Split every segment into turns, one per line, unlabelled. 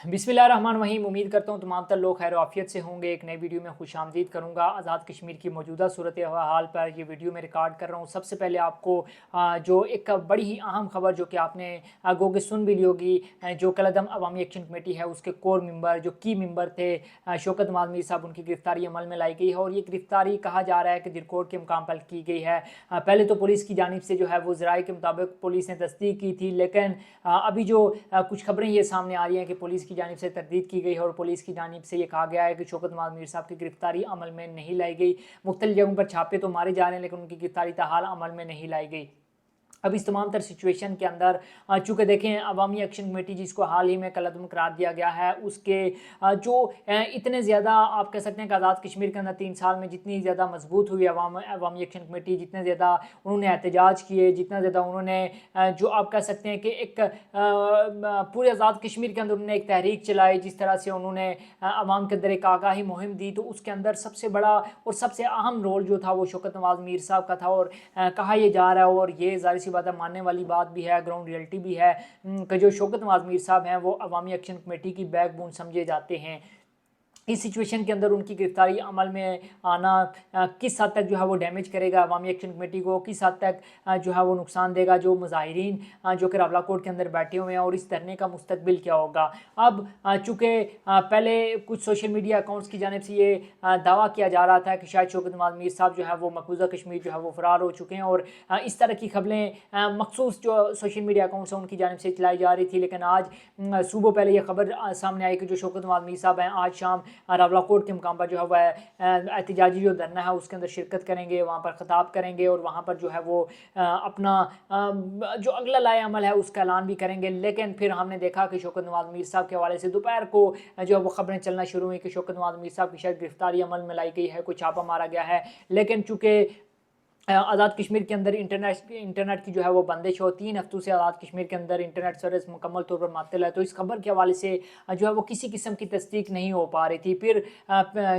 बिस्मिल्लाहिर्रहमानिर्रहीम। उम्मीद करता हूँ तमाम तर लोग खैर आफियत से होंगे। एक नई वीडियो में खुश आमदीद करूँगा। आज़ाद कश्मीर की मौजूदा सूरत हाल पर ये वीडियो में रिकॉर्ड कर रहा हूँ। सबसे पहले आपको जो एक बड़ी ही अहम खबर जो कि आपने गो के सुन भी ली होगी, जो कलअदम अवामी एक्शन कमेटी है उसके कोर मेंबर जो की मेंबर थे शौकत नवाज मीर साहब, उनकी गिरफ्तारी अमल में लाई गई है। और ये गिरफ्तारी कहा जा रहा है कि दिरकोट के मुकाम पर की गई है। पहले तो पुलिस की जानिब से जो है वो ज़राए के मुताबिक पुलिस ने तस्दीक की थी, लेकिन अभी जो कुछ खबरें ये सामने आ रही हैं कि पुलिस की जानिब से तरदीद की गई है और पुलिस की जानिब से ये कहा गया है कि शौकत नवाज मीर साहब की गिरफ्तारी अमल में नहीं लाई गई। मुख्तलिफ जगहों पर छापे तो मारे जा रहे हैं, लेकिन उनकी गिरफ्तारी ताहाल अमल में नहीं लाई गई। अब इस तमाम तर सिचुएशन के अंदर चूँकि देखें अवामी एक्शन कमेटी जिसको हाल ही में कलअदम करार दिया गया है, उसके जो इतने ज़्यादा आप कह सकते हैं कि आज़ाद कश्मीर के अंदर 3 साल में जितनी ज़्यादा मजबूत हुई अवामी एक्शन कमेटी, जितने ज़्यादा उन्होंने एहतजाज किए, जितना ज़्यादा उन्होंने जो आप कह सकते हैं कि एक पूरे आज़ाद कश्मीर के अंदर उन्होंने एक तहरीक चलाई, जिस तरह से उन्होंने अवाम के अंदर एक आगाही मुहिम दी, तो उसके अंदर सबसे बड़ा और सबसे अहम रोल जो था वो शौकत नवाज मीर साहब का था। और कहा यह जा रहा है, और ये ज़ाहिर सी बात है मानने वाली बात भी है, ग्राउंड रियलिटी भी है, कि जो शौकत नवाज मीर साहब हैं वो अवामी एक्शन कमेटी की बैकबोन समझे जाते हैं। इस सिचुएशन के अंदर उनकी गिरफ्तारी अमल में आना किस हद तक जो है वो डैमेज करेगा अवामी एक्शन कमेटी को, किस हद तक जो है वो नुकसान देगा जो मुजाहिरीन जो कि रावला कोर्ट के अंदर बैठे हुए हैं, और इस धरने का मुस्तकबिल क्या होगा। अब चूँकि पहले कुछ सोशल मीडिया अकाउंट्स की जानिब से ये दावा किया जा रहा था कि शायद शौकत नवाज मीर साहब जो है वो मकबूजा कश्मीर जो है वो फ़रार हो चुके हैं, और इस तरह की खबरें मखसूस जो सोशल मीडिया अकाउंट्स हैं उनकी जानिब से चलाई जा रही थी। लेकिन आज सुबह पहले ये खबर सामने आई कि जो शौकत नवाज मीर साहब हैं आज शाम रावला कोर्ट के मुकाम पर जो है वह एहतजाजी जो धरना है उसके अंदर शिरकत करेंगे, वहाँ पर ख़िताब करेंगे, और वहाँ पर जो है वो अपना जो अगला लाए अमल है उसका ऐलान भी करेंगे। लेकिन फिर हमने देखा कि शौकत नवाज मीर साहब के हवाले से दोपहर को जो है वो खबरें चलना शुरू हुई कि शौकत नवाज मीर साहब की शायद गिरफ्तारी अमल में लाई गई है, कोई छापा मारा गया है। लेकिन चूँकि आज़ाद कश्मीर के अंदर इंटरनेट की जो है वो बंदिश हो, 3 हफ्तों से आज़ाद कश्मीर के अंदर इंटरनेट सर्विस मुकम्मल तौर पर मुअत्तल है, तो इस खबर के हवाले से जो है वो किसी किस्म की तस्दीक नहीं हो पा रही थी। फिर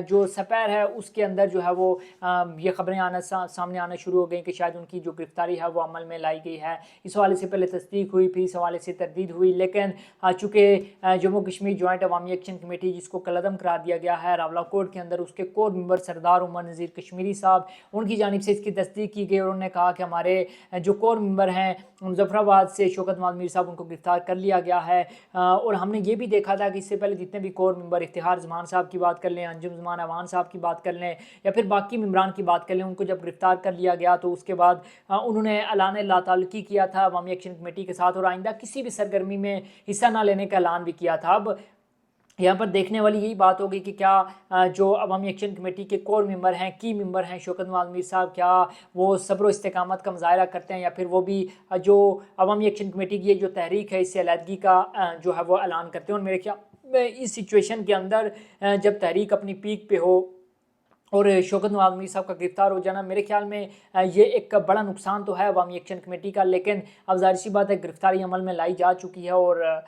जो सपैर है उसके अंदर जो है वो ये खबरें सामने आना शुरू हो गई कि शायद उनकी जो गिरफ्तारी है वो अमल में लाई गई है। इस हवाले से पहले तस्दीक हुई, फिर इस हवाले से तरदीद हुई, लेकिन चूँकि जम्मू कश्मीर जॉइंट अवामी एक्शन कमेटी जिसको कलअदम करार दिया गया है रावला कोर्ट के अंदर, उसके कोर मेंबर सरदार उमर नज़ीर कश्मीरी साहब, उनकी जानिब से इसकी तस्दीक की गई और उन्होंने कहा कि हमारे जो कोर मेंबर हैं मुजफ्फराबाद से शौकत नवाज मीर साहब उनको गिरफ्तार कर लिया गया है। और हमने ये भी देखा था कि इससे पहले जितने भी कोर मेंबर, इफ्तिखार जमान साहब की बात कर लें, अंजुम जमान अवान साहब की बात कर लें, या फिर बाकी मेंबरान की बात कर लें, उनको जब गिरफ्तार कर लिया गया तो उसके बाद उन्होंने ऐलान लाताल्लुकी किया था अवामी एक्शन कमेटी के साथ, और आइंदा किसी भी सरगर्मी में हिस्सा ना लेने का ऐलान भी किया था। अब यहाँ पर देखने वाली यही बात होगी कि क्या जो अवामी एक्शन कमेटी के कोर मेंबर हैं, की मेंबर हैं शौकत नवाज मीर साहब, क्या वो सब्र इस्तेकामत का मुजाहरा करते हैं, या फिर वो भी जो अवामी एक्शन कमेटी की जो तहरीक है इससे अलहदगी का जो है वो ऐलान करते हैं। और मेरे ख्याल में इस सिचुएशन के अंदर जब तहरीक अपनी पीक पे हो और शौकत नवाज मीर साहब का गिरफ्तार हो जाना, मेरे ख्याल में ये एक बड़ा नुकसान तो है अवामी एक्शन कमेटी का। लेकिन अब ज़ाहिर सी बात है गिरफ्तारी अमल में लाई जा चुकी है, और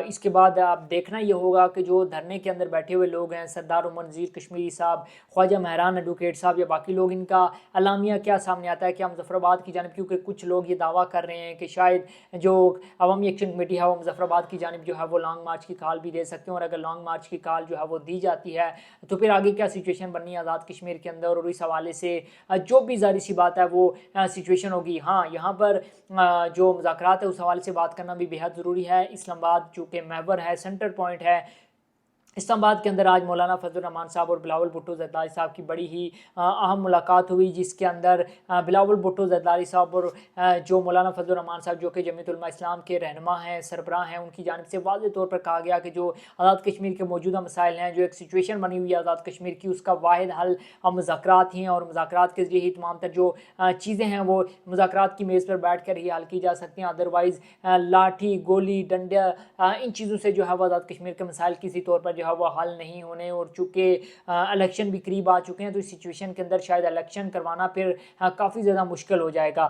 इसके बाद अब देखना ये होगा कि जो धरने के अंदर बैठे हुए लोग हैं, सरदार उमर नज़ीर कश्मीरी साहब, ख्वाजा महरान एडवोकेट साहब या बाकी लोग, इनका अलामिया क्या सामने आता है। क्या मुजफ्फराबाद की जानिब, क्योंकि कुछ लोग ये दावा कर रहे हैं कि शायद जो अवामी एक्शन कमेटी है वो मुजफ्फराबाद की जानिब जो है वो लॉन्ग मार्च की कॉल भी दे सकते हैं, और अगर लॉन्ग मार्च की कॉल जो है वो दी जाती है तो फिर आगे क्या सिचुएशन बननी है आज़ाद कश्मीर के अंदर, और इस हवाले से जो भी ज़ाहिर सी बात है वो सिचुएशन होगी। हाँ, यहाँ पर जो मुज़ाकरात है उस हवाले से बात करना भी बेहद ज़रूरी है। इस्लामाबाद चूँकि महवर है, सेंटर पॉइंट है, इस्लामाबाद के अंदर आज मौलाना फजल रहमान साहब और बिलावल भुट्टो ज़रदारी साहब की बड़ी ही अहम मुलाकात हुई, जिसके अंदर बिलावल भुट्टो ज़रदारी साहब और जो मौलाना फजल रहमान साहब जो कि जमीयत उलमा इस्लाम के रहनुमा हैं, सरबराह हैं, उनकी जानिब से वाज़ेह तौर पर कहा गया कि जो आज़ाद कश्मीर के मौजूदा मसाइल हैं, जो एक सिचुएशन बनी हुई है आज़ाद कश्मीर की, उसका वाहिद हल मुज़ाकरात ही हैं, और मुज़ाकरात के ज़रिए ही तमाम तर जो चीज़ें हैं वो मुज़ाकरात की मेज़ पर बैठ कर ही हल की जा सकती हैं। अदरवाइज़ लाठी, गोली, डंडा, इन चीज़ों से जो है वो आज़ाद कश्मीर के मसाइल किसी तौर पर जो है वो हल नहीं होने। और चूँकि इलेक्शन भी करीब आ चुके हैं तो इस सिचुएशन के अंदर शायद इलेक्शन करवाना फिर काफ़ी ज़्यादा मुश्किल हो जाएगा।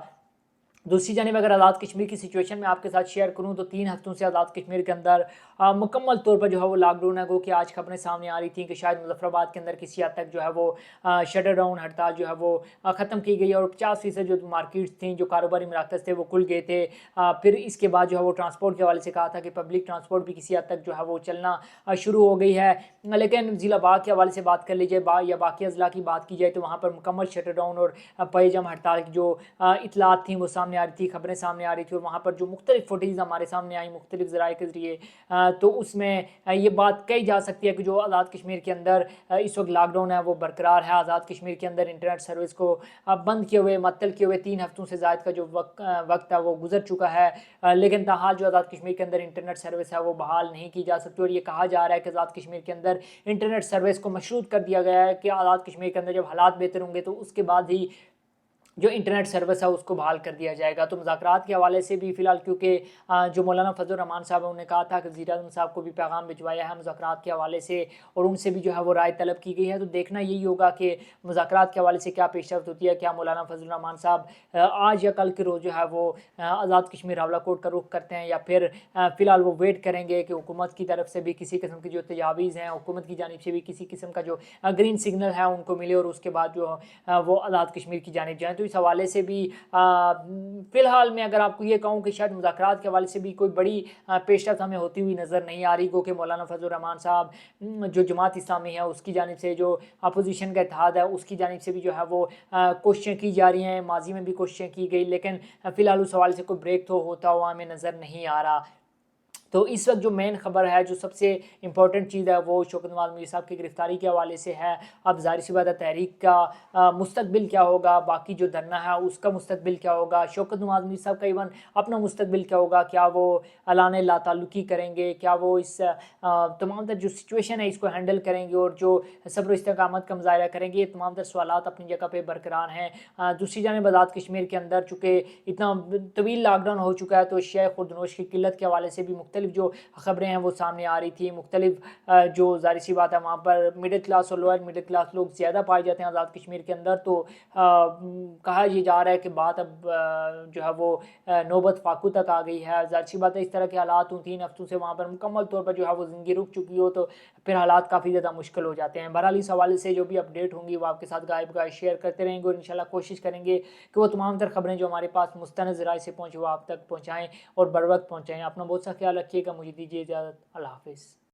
दूसरी जानिब अगर आज़ाद कश्मीर की सिचुएशन में आपके साथ शेयर करूं तो 3 हफ्तों से आज़ाद कश्मीर के अंदर मुकम्मल तौर पर जो है वो लॉकडाउन है। गो कि आज खबरें सामने आ रही थी कि शायद मुजफ्फराबाद के अंदर किसी हद तक जो है वो शटर डाउन हड़ताल जो है वो ख़त्म की गई और 50% जो मार्केट्स थी, जो कारोबारी मराकज़ थे, वो खुल गए थे। फिर इसके बाद जो है वो ट्रांसपोर्ट के हवाले से कहा था कि पब्लिक ट्रांसपोर्ट भी किसी हद तक जो है वो चलना शुरू हो गई है। लेकिन ज़िला बाग के हवाले से बात कर लीजिए या बाकी अजला की बात की जाए तो वहाँ पर मुकम्मल शटर डाउन और पयजम हड़ताल की जो इतलात थी वो सामने आ रही थी, खबरें सामने आ रही थी। और वहाँ पर जो मुख्तलिफ फुटेज हमारे सामने आई मुख्तलिफ ज़राए के ज़रिए, तो उसमें ये बात कही जा सकती है कि जो आज़ाद कश्मीर के अंदर इस वक्त लॉकडाउन है वो बरकरार है। आज़ाद कश्मीर के अंदर इंटरनेट सर्विस को बंद किए हुए, मअतल किए हुए 3 हफ्तों से ज़ायद का जो वक्त है वो गुजर चुका है। लेकिन ताहाल जो आज़ाद कश्मीर के अंदर इंटरनेट सर्विस है वो बहाल नहीं की जा सकती। और ये कहा जा रहा है कि आज़ाद कश्मीर के अंदर इंटरनेट सर्विस को मशरूत कर दिया गया है कि आज़ाद कश्मीर के अंदर जब हालात बेहतर होंगे तो उसके बाद ही जो इंटरनेट सर्विस है उसको बहाल कर दिया जाएगा। तो मुज़ाकरात के हवाले से भी फ़िलहाल, क्योंकि जो मौलाना फजल रहमान साहब हैं उन्होंने कहा था कि वज़ीर आज़म साहब को भी पैगाम भिजवाया है मुज़ाकरात के हवाले से और उनसे भी जो है वो राय तलब की गई है। तो देखना यही होगा कि मुज़ाकरात के हवाले से क्या पेशरफ्त होती है। क्या मौलाना फजल रहमान साहब आज या कल के रोज़ जो है वो आज़ाद कश्मीर हवाला कोर्ट का रुख करते हैं, या फिर फ़िलहाल वो वेट करेंगे कि हुकूमत की तरफ से भी किसी किस्म की जो तजावीज़ हैं, हुकूमत की जानिब से भी किसी किस्म का जो ग्रीन सिग्नल है उनको मिले और उसके बाद जो वो आज़ाद कश्मीर की जानिब जाएँ। तो इस हवाले से भी फ़िलहाल मैं अगर आपको ये कहूँ कि शायद मुज़ाकरात के हवाले से भी कोई बड़ी पेशरफ्त हमें होती हुई नज़र नहीं आ रही। क्योंकि मौलाना फजल रहमान साहब जो जमात इस्लामी है उसकी जानिब से, जो अपोजिशन का इत्तेहाद है उसकी जानिब से भी जो है वो कोशिशें की जा रही हैं, माजी में भी कोशिशें की गई, लेकिन फ़िलहाल उस हवाले से कोई ब्रेक तो होता हुआ हमें नज़र नहीं आ रहा। तो इस वक्त जो मेन खबर है, जो सबसे इंपॉर्टेंट चीज़ है, वो शौकत नवाज़ मीर साहब की गिरफ्तारी के हवाले से है। अब ज़ाहिर सी बात है तहरीक का मुस्तकबिल क्या होगा, बाकी जो धरना है उसका मुस्तकबिल क्या होगा, शौकत नवाज़ मीर साहब का इवन अपना मुस्तकबिल क्या होगा, क्या वो ऐलान लाताल्लुकी करेंगे, क्या वो इस तमाम तर जो सिचुएशन है इसको हैंडल करेंगे और जो सब्र इस्तकामत का मुजाहरा करेंगे। ये तमाम तर सवालात अपनी जगह पर बरकरार हैं। दूसरी जानिब आज़ाद कश्मीर के अंदर चूँकि इतना तवील लॉकडाउन हो चुका है तो शेख खुर्दनोश की किल्लत के हवाले से भी मुख्तलिफ जो ख़बरें हैं वो सामने आ रही थी। मुख्तलिफ जो ज़ाहिर सी बात है वहाँ पर मिडिल क्लास और लोअर मिडिल क्लास लोग ज़्यादा पाए जाते हैं आज़ाद कश्मीर के अंदर। तो कहा ये जा रहा है कि बात अब जो है वो नौबत फाकू तक आ गई है। ज़ाहिर सी बात है इस तरह के हालात 3 हफ्तों से वहाँ पर मुकम्मल तौर पर जो है वो ज़िंदगी रुक चुकी हो तो फिर हालात काफ़ी ज़्यादा मुश्किल हो जाते हैं। बहरहाल इस हवाले से जो भी अपडेट होंगी वो आपके साथ गायब गाय शेयर करते रहेंगे और इंशाल्लाह कोशिश करेंगे कि वो तमाम तर खबरें जो हमारे पास मुस्तनद ज़राए से पहुँचे वो आप तक पहुँचाएँ और बर वक्त पहुँचाएँ। अपना बहुत सा ख्याल रखिएगा। मुझे दीजिए इजाज़त। अल्लाह हाफ़िज़।